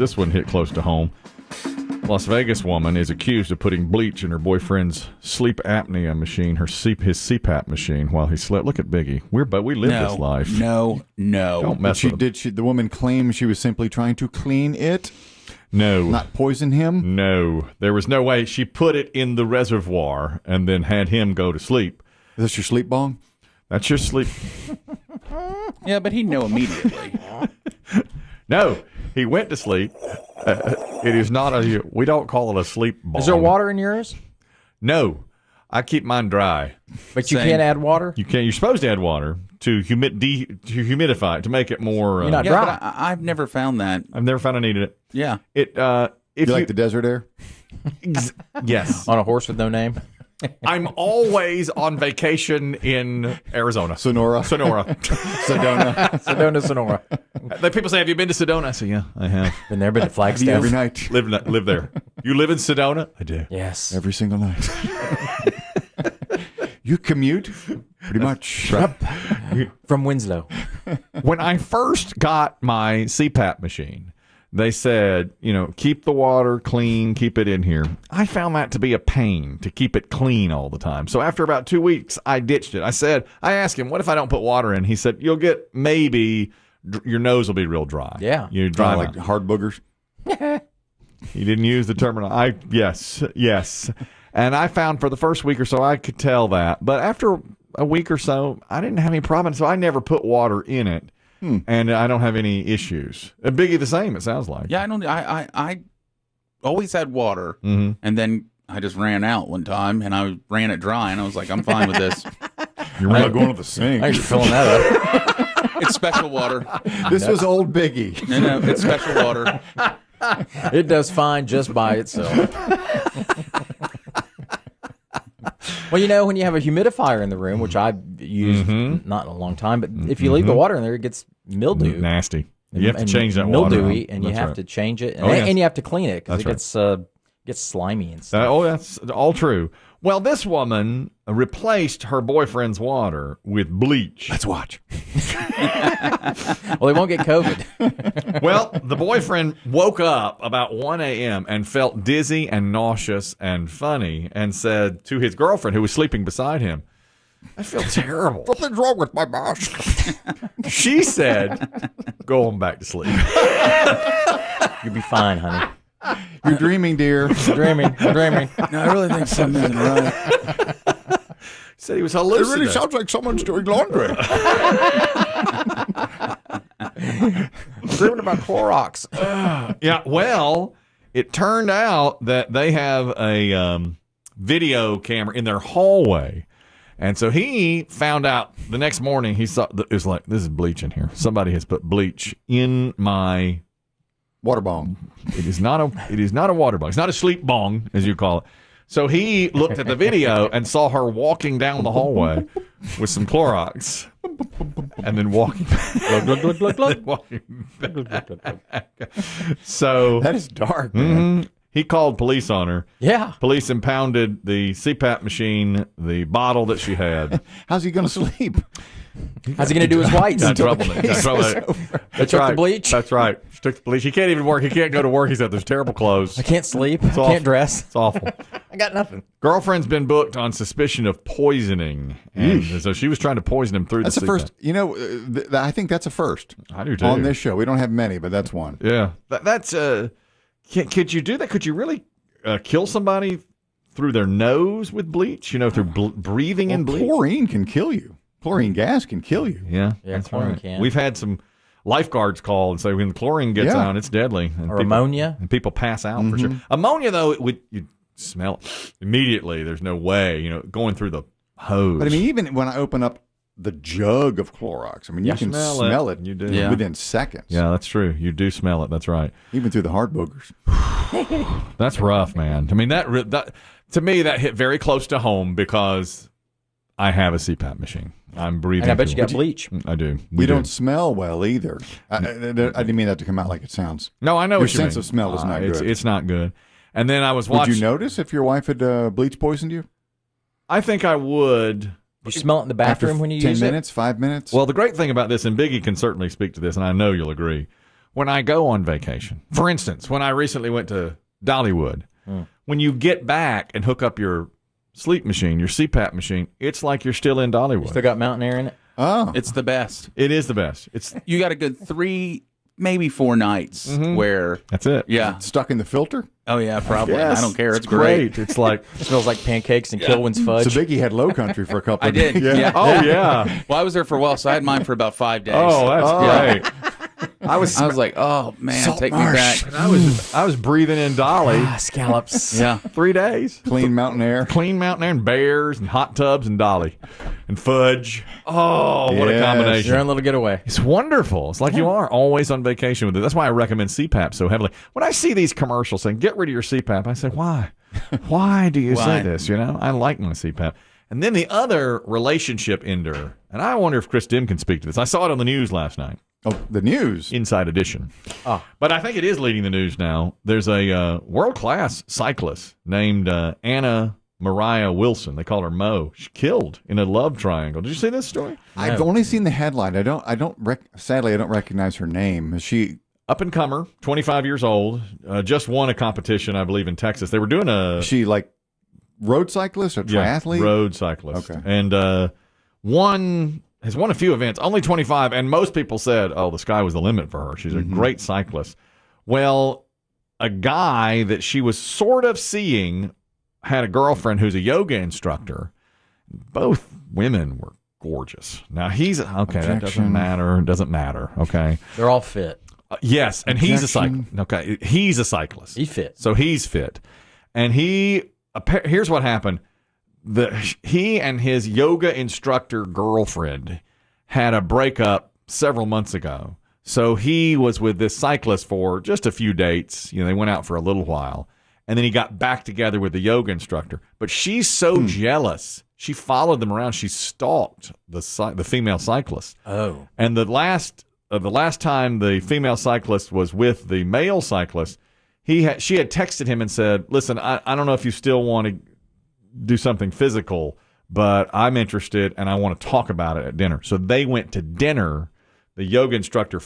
This one hit close to home. Las Vegas woman is accused of putting bleach in her boyfriend's sleep apnea machine, his CPAP machine, while he slept. Look at Biggie. We live this life. No. Don't mess with him. The woman claimed she was simply trying to clean it? No. Not poison him? No. There was no way. She put it in the reservoir and then had him go to sleep. Is this your sleep bong? That's your sleep. Yeah, but he'd know immediately. No. He went to sleep. It is not we don't call it a sleep bong. Is there water in yours? No. I keep mine dry. But you can't add water? You can't. You're supposed to add water to humidify it, to make it more... You're not dry. But I've never found that. I've never found I needed it. Yeah. If you like the desert air? Yes. On a horse with no name? I'm always on vacation in Arizona. Sonora. Sedona. Sonora. People say, have you been to Sedona? I say, yeah, I have. Been there, been to Flagstaff. Every night. Live there. You live in Sedona? I do. Yes. Every single night. You commute? Pretty much. From Winslow. When I first got my CPAP machine, they said, keep the water clean, keep it in here. I found that to be a pain to keep it clean all the time. So after about 2 weeks, I ditched it. I asked him, what if I don't put water in? He said, you'll get your nose will be real dry. Yeah. You dry like hard boogers. He didn't use the terminal. Yes. And I found for the first week or so, I could tell that. But after a week or so, I didn't have any problem. So I never put water in it. And I don't have any issues. Biggie the same, it sounds like. Yeah, I always had water, Mm-hmm. and then I just ran out one time, and I ran it dry, and I was like, I'm fine with this. You're not going to the sink. Thanks for filling that up. It's special water. This was old Biggie. No, it's special water. It does fine just by itself. Well, when you have a humidifier in the room, which I've used not in a long time, but if you leave the water in there, it gets mildew. Nasty. You have to change that water. Mildewy, and you have to change it, and you have to clean it because it gets slimy and stuff. That's all true. Well, this woman replaced her boyfriend's water with bleach. Let's watch. Well, they won't get COVID. Well, the boyfriend woke up about 1 a.m. and felt dizzy and nauseous and funny and said to his girlfriend, who was sleeping beside him, I feel terrible. Something's wrong with my mask. She said, go on back to sleep. You'll be fine, honey. You're dreaming, dear. You're dreaming. No, I really think something isn't right. He said he was hallucinating. It really sounds like someone's doing laundry. Dreaming about Clorox. Yeah, well, it turned out that they have a video camera in their hallway. And so he found out the next morning, he saw, it was like, this is bleach in here. Somebody has put bleach in my... Water bong. It is not a water bong. It's not a sleep bong, as you call it. So he looked at the video and saw her walking down the hallway with some Clorox and then walking back. So that is dark, man. He called police on her. Yeah. Police impounded the CPAP machine, the bottle that she had. How's he going to sleep? How's he going to do his whites? Got trouble. They took the bleach? That's right. She took the bleach. He can't even work. He can't go to work. He said there's terrible clothes. I can't sleep. I awful. can't dress. It's awful. I got nothing. Girlfriend's been booked on suspicion of poisoning. And so she was trying to poison him through that's the the first. I think that's a first. I do too. On this show. We don't have many, but that's one. Yeah. That's could you do that? Could you really kill somebody through their nose with bleach? Through breathing in bleach? Chlorine can kill you. Chlorine gas can kill you. Yeah, that's chlorine can. We've had some lifeguards call and say when the chlorine gets out, it's deadly. And ammonia. And people pass out for sure. Ammonia, though, you smell it immediately. There's no way, going through the hose. But I mean, even when I open up the jug of Clorox, you can smell it you do. within seconds. Yeah, that's true. You do smell it. That's right. Even through the hard boogers. That's rough, man. I mean, that to me, that hit very close to home because I have a CPAP machine. I'm breathing. And I bet you got bleach. I do. We don't smell well either. I didn't mean that to come out like it sounds. No, I know your what you mean. sense of smell is not good. It's not good. And then I was watching. Would you notice if your wife had bleach poisoned you? I think I would. You smell it in the bathroom when you use it? 10 minutes, 5 minutes? Well, the great thing about this, and Biggie can certainly speak to this, and I know you'll agree, when I go on vacation. For instance, when I recently went to Dollywood, when you get back and hook up your sleep machine, your CPAP machine, it's like you're still in Dollywood. Still got mountain air in it? Oh, It's the best. It is the best. It's You got a good 3, maybe 4 nights where, That's it. yeah. stuck in the filter. Oh, yeah, probably. Yes, I don't care. It's great. It's like, It smells like pancakes and Kilwin's fudge. So Biggie had Low Country for a couple I of did. days. Yeah. oh, yeah. Well, I was there for a while, so I had mine for about 5 days. Oh, that's great. I was like, oh, man, Salt take marsh. me back. I was breathing in Dolly Scallops. Yeah. 3 days. Clean mountain air. Clean mountain air and bears and hot tubs and Dolly and fudge. Oh, what a Yes. combination. Your own little getaway. It's wonderful. It's like you are always on vacation with it. That's why I recommend CPAP so heavily. When I see these commercials saying, get rid of your CPAP, I say, why? Why do you say Why? this? You know, I like my CPAP. And then the other relationship ender, and I wonder if Chris Demm can speak to this. I saw it on the news last night. Oh, the news. Inside Edition. But I think it is leading the news now. There's a world-class cyclist named Anna Mariah Wilson. They call her Mo. She's killed in a love triangle. Did you see this story? I've only seen the headline. Sadly, I don't recognize her name. Is she? Up-and-comer, 25 years old, just won a competition, I believe, in Texas. They were doing Is she like road cyclist or triathlete? Road cyclist. Okay. And has won a few events, only 25, and most people said, oh, the sky was the limit for her. She's a great cyclist. Well, a guy that she was sort of seeing had a girlfriend who's a yoga instructor. Both women were gorgeous. Now, that Objection. doesn't matter, okay? They're all fit. Yes, and he's a Objection. cyclist. Okay, he's a cyclist. He fit. So he's fit. And here's what happened. He and his yoga instructor girlfriend had a breakup several months ago. So he was with this cyclist for just a few dates. You know, they went out for a little while. And then he got back together with the yoga instructor. But she's so jealous. She followed them around. She stalked the female cyclist. Oh. And the last time the female cyclist was with the male cyclist, she had texted him and said, listen, I don't know if you still want to do something physical, but I'm interested and I want to talk about it at dinner. So they went to dinner. The yoga instructor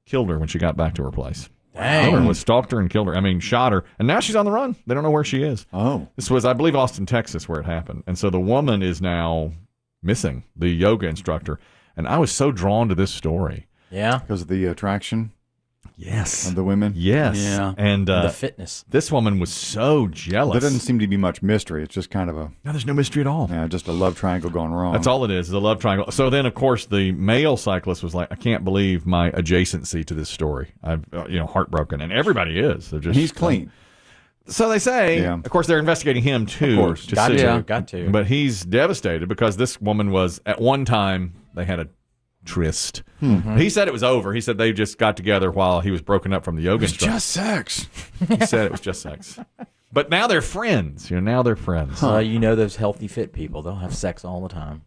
killed her when she got back to her place. Dang. Stalked her and killed her. I mean, shot her. And now she's on the run. They don't know where she is. Oh. This was, I believe, Austin, Texas, where it happened. And so the woman is now missing, the yoga instructor. And I was so drawn to this story. Yeah. Because of the attraction Yes. of the women? Yes. Yeah. And The fitness. this woman was so jealous. There doesn't seem to be much mystery. It's just kind of No, there's no mystery at all. just a love triangle gone wrong. That's all it is a love triangle. So then, of course, the male cyclist was like, I can't believe my adjacency to this story. I'm heartbroken. And everybody is. They're just, He's clean. So they say, Yeah. of course, they're investigating him, too. Of course. Got see. to. Got to. But he's devastated because this woman was, at one time, they had a tryst. He said it was over. He said they just got together while he was broken up from the yoga It's instructor. just sex. He said it was just sex. But now they're friends. Now they're friends. Those healthy, fit people, they'll have sex all the time.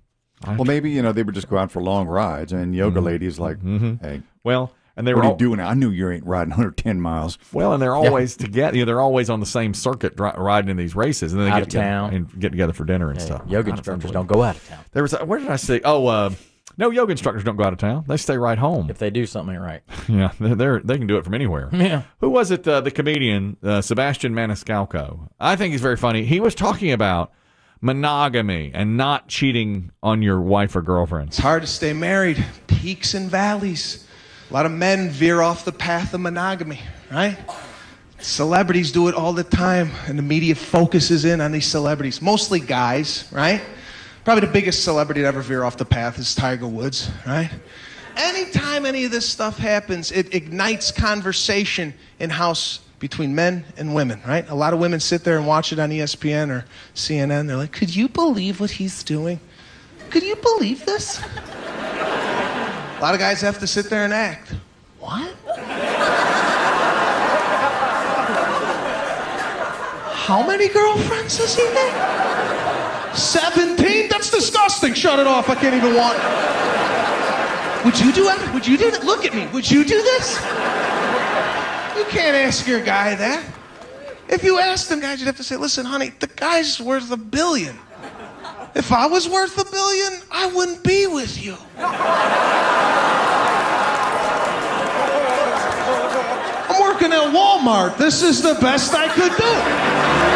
Well, maybe, they would just go out for long rides. And yoga lady's like, hey, Well, and they what were are you all, doing? I knew you ain't riding 110 miles. well, and they're always together. They're always on the same circuit riding in these races, and then they Out get of together town. and get together for dinner and stuff. Yoga God, it's instructors unbelievable. don't go out of town. There was where did I see? No, yoga instructors don't go out of town. They stay right home. If they do something right. Yeah, they can do it from anywhere. Yeah. Who was it? The comedian Sebastian Maniscalco. I think he's very funny. He was talking about monogamy and not cheating on your wife or girlfriend. It's hard to stay married. Peaks and valleys. A lot of men veer off the path of monogamy, right? Celebrities do it all the time, and the media focuses in on these celebrities. Mostly guys, right? Probably the biggest celebrity to ever veer off the path is Tiger Woods, right? Anytime any of this stuff happens, it ignites conversation in-house between men and women, right? A lot of women sit there and watch it on ESPN or CNN. They're like, could you believe what he's doing? Could you believe this? A lot of guys have to sit there and act. What? How many girlfriends does he have? 17? That's disgusting. Shut it off. I can't even want. Would you do it? Would you do that? Look at me. Would you do this? You can't ask your guy that. If you asked them, guys, you'd have to say, listen, honey, the guy's worth $1 billion. If I was worth $1 billion, I wouldn't be with you. working at Walmart. This is the best I could do.